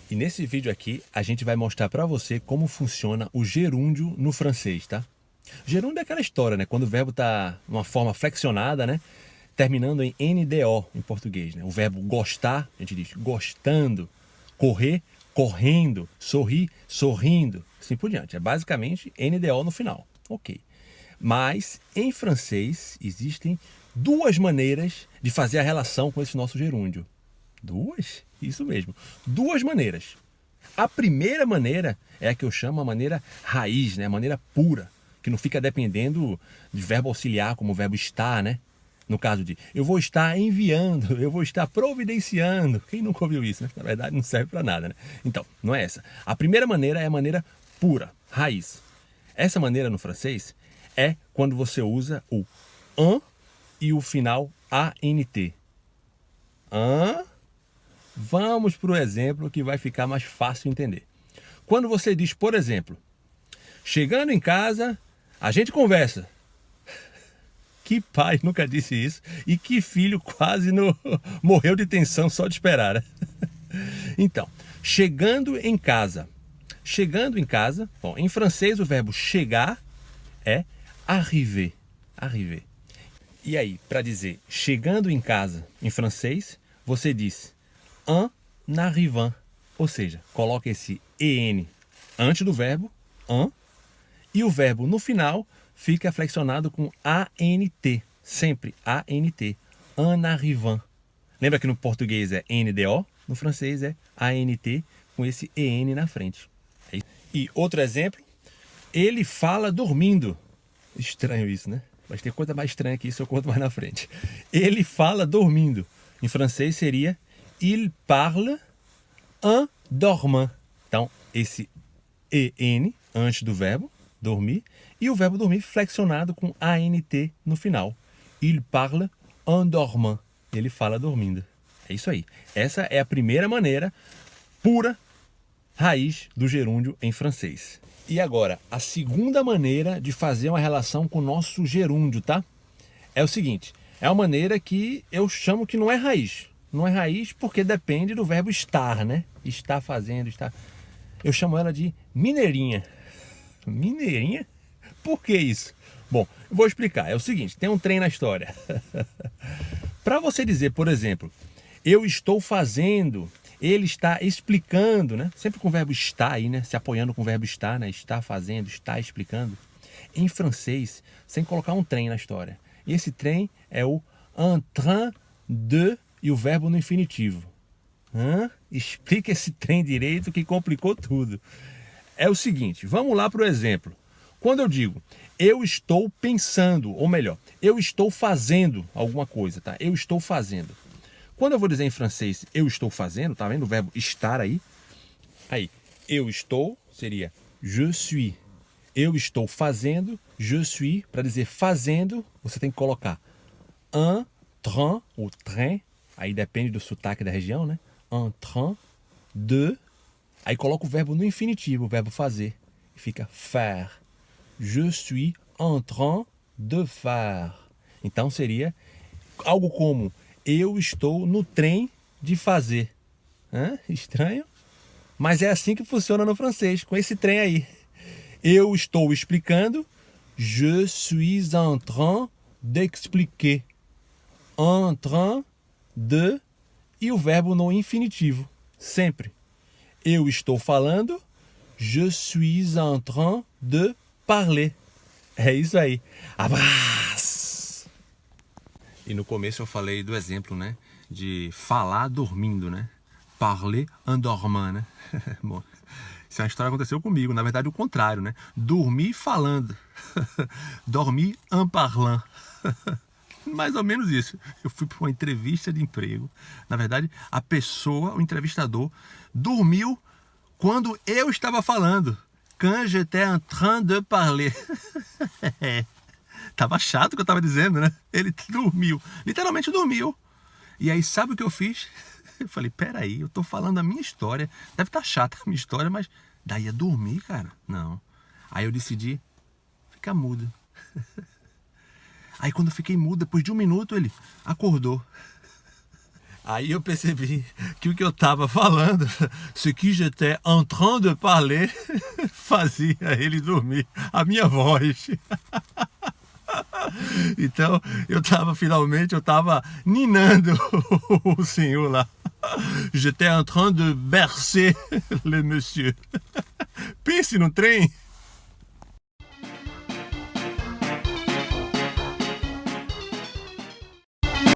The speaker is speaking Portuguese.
E nesse vídeo aqui, a gente vai mostrar para você como funciona o gerúndio no francês, tá? Gerúndio é aquela história, né? Quando o verbo tá numa forma flexionada, né? Terminando em NDO em português, né? O verbo gostar, a gente diz gostando, correr, correndo, sorrir, sorrindo, assim por diante. É basicamente NDO no final, ok. Mas em francês existem duas maneiras de fazer a relação com esse nosso gerúndio. Duas? Isso mesmo. Duas maneiras. A primeira maneira é a que eu chamo a maneira raiz, né? A maneira pura, que não fica dependendo de verbo auxiliar, como o verbo estar, né? No caso de eu vou estar enviando, eu vou estar providenciando. Quem nunca ouviu isso, né? Na verdade não serve para nada, né? Então, não é essa. A primeira maneira é a maneira pura, raiz. Essa maneira no francês é quando você usa o un e o final ANT. Un. Vamos para o exemplo que vai ficar mais fácil entender. Quando você diz, por exemplo, chegando em casa, a gente conversa. Que pai nunca disse isso e que filho quase morreu de tensão só de esperar, né? Então, chegando em casa. Chegando em casa, bom, em francês o verbo chegar é arriver. Arriver. E aí, para dizer chegando em casa em francês, você diz en arrivant. Ou seja, coloca esse en antes do verbo, en, e o verbo no final fica flexionado com ANT. Sempre ANT. En arrivant. Lembra que no português é NDO? No francês é ANT com esse EN na frente. E outro exemplo, ele fala dormindo. Estranho isso, né? Mas tem coisa mais estranha que isso, eu conto mais na frente. Ele fala dormindo. Em francês seria il parle en dormant. Então, esse EN antes do verbo dormir e o verbo dormir flexionado com ANT no final. Il parle en dormant. Ele fala dormindo. É isso aí. Essa é a primeira maneira pura, raiz do gerúndio em francês. E agora, a segunda maneira de fazer uma relação com o nosso gerúndio, tá? É o seguinte, é uma maneira que eu chamo que não é raiz. Não é raiz porque depende do verbo estar, né? Estar fazendo, estar... Eu chamo ela de mineirinha. Mineirinha? Por que isso? Bom, eu vou explicar. É o seguinte, tem um trem na história. Para você dizer, por exemplo, eu estou fazendo, ele está explicando, né? Sempre com o verbo estar aí, né? Se apoiando com o verbo estar, né? Está fazendo, está explicando. Em francês, sem colocar um trem na história. E esse trem é o en train de e o verbo no infinitivo. Explica esse trem direito que complicou tudo. É o seguinte, vamos lá para o exemplo. Quando eu digo, eu estou pensando, ou melhor, eu estou fazendo alguma coisa, tá? Eu estou fazendo. Quando eu vou dizer em francês, eu estou fazendo, tá vendo o verbo estar aí? Aí, eu estou seria je suis. Eu estou fazendo, je suis. Para dizer fazendo, você tem que colocar un train, o train, aí depende do sotaque da região, né? Un train de, aí coloca o verbo no infinitivo, o verbo fazer, e fica faire. Je suis en train de faire. Então seria algo como eu estou no trem de fazer. Estranho? Mas é assim que funciona no francês, com esse trem aí. Eu estou explicando. Je suis en train d'expliquer. En train de e o verbo no infinitivo. Sempre. Eu estou falando. Je suis en train de parler. É isso aí. Abraço! E no começo eu falei do exemplo, né? De falar dormindo, né? Parler en dormant, né? Bom, essa história aconteceu comigo. Na verdade, o contrário, né? Dormir falando. Dormir en parlant. Mais ou menos isso. Eu fui para uma entrevista de emprego. Na verdade, a pessoa, o entrevistador, dormiu quando eu estava falando. Quand j'étais en train de parler. Tava chato o que eu tava dizendo, né? Ele dormiu. Literalmente dormiu. E aí, sabe o que eu fiz? Eu falei, peraí, eu tô falando a minha história. Deve estar chata a minha história, mas daí a dormir, cara? Não. Aí eu decidi ficar mudo. Aí quando eu fiquei mudo, depois de 1 minuto, ele acordou. Aí eu percebi que o que eu estava falando, ce que j'étais en train de parler, fazia ele dormir. A minha voz. Então, finalmente, eu estava ninando o senhor lá. J'étais en train de bercer le monsieur. Pense no trem.